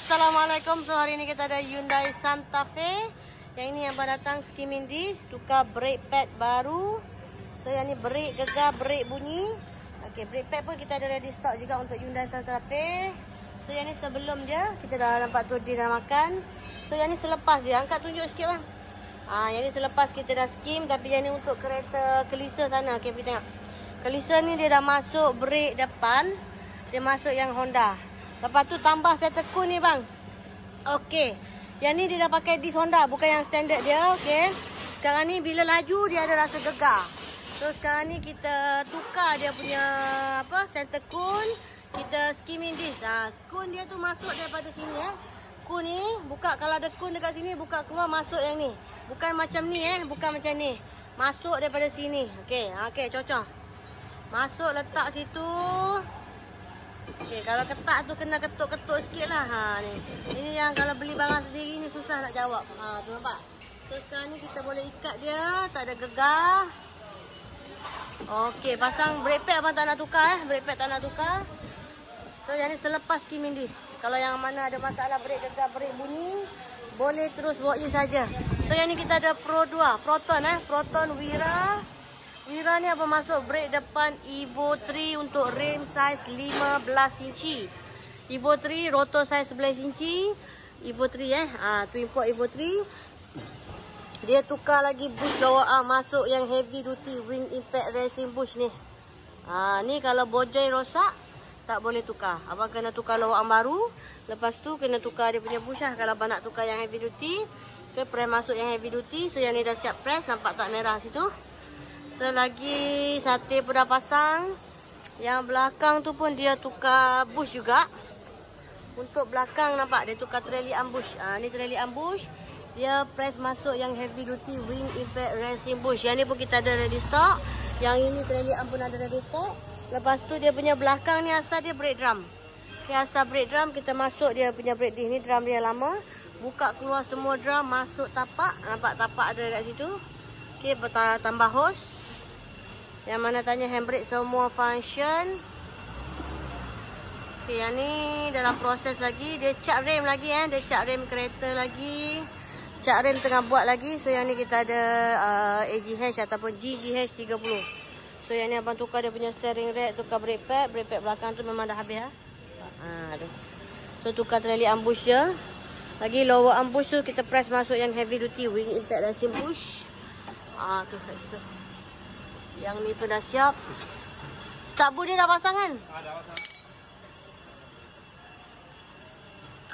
Assalamualaikum. So hari ini kita ada Hyundai Santa Fe. Yang ini yang baru datang skimming disc, tukar brake pad baru. So yang ni brake gegar, brake bunyi. Okey, brake pad pun kita ada ready stock juga untuk Hyundai Santa Fe. So yang ni sebelum je kita dah nampak tu dia dah makan. So yang ni selepas dia, angkat tunjuk sikit bang. Yang ni selepas kita dah skim, tapi yang ni untuk kereta kelisa sana. Okey, kita tengok. Kelisa ni dia dah masuk brake depan. Dia masuk yang Honda. Lepas tu tambah set tekun ni bang. Okey. Yang ni dia dah pakai disc Honda, bukan yang standard dia. Okey. Sekarang ni bila laju dia ada rasa gegar. So sekarang ni kita tukar dia punya set tekun. Kita skimming disc. Kun dia tu masuk daripada sini Kun ni buka, kalau ada kun dekat sini buka keluar masuk yang ni. Bukan macam ni bukan macam ni. Masuk daripada sini. Okey. Okey, cocok. Masuk letak situ. Okey, kalau ketak tu kena ketuk-ketuk sikit lah. Ni. Ini yang kalau beli barang sendiri ni susah nak jawab. Tu nampak. So sekarang ni kita boleh ikat dia, tak ada gegar. Okey, pasang brake pad abang tak nak tukar brake pad tak nak tukar. So yang ni selepas skimming disc. Kalau yang mana ada masalah brake gegar, brake bunyi, boleh terus walk in saja. So yang ni kita ada Pro 2, Proton Proton Wira. Wira ni apa masuk brake depan Evo 3 untuk rim size 15 inci. Evo 3 rotor size 11 inci. Evo 3 tu import Evo 3. Dia tukar lagi bush lower arm, masuk yang heavy duty wing impact racing bush ni. Ni kalau bojai rosak tak boleh tukar. Abang kena tukar lower arm baru. Lepas tu kena tukar dia punya bush lah. Kalau abang nak tukar yang heavy duty, press masuk yang heavy duty. So yang ni dah siap press, nampak tak merah situ. So lagi sate pun dah pasang. Yang belakang tu pun dia tukar bush juga. Untuk belakang nampak dia tukar trailing ambush. Ni trailing ambush. Dia press masuk yang heavy duty wing impact racing bush. Yang ni pun kita ada ready stock. Yang ini trailing am pun ada ready stock. Lepas tu dia punya belakang ni asal dia brake drum. Asal brake drum kita masuk dia punya brake disc ni, drum dia lama. Buka keluar semua drum, masuk tapak. Nampak tapak ada dekat situ. Okey, tambah hose. Yang mana tanya handbrake semua function. Okay, yang ni dalam proses lagi. Dia cat rem lagi Dia cat rem kereta lagi. Cat rem tengah buat lagi. So yang ni kita ada AGH ataupun GGH 30. So yang ni abang tukar dia punya steering rack, tukar brake pad. Brake pad belakang tu memang dah habis So tukar trailing ambush dia. Lagi lower ambush tu kita press masuk yang heavy duty wing impact racing bush. Tu kat situ. Yang ni pun dah siap. Start boot dia dah pasang kan? Dah pasang.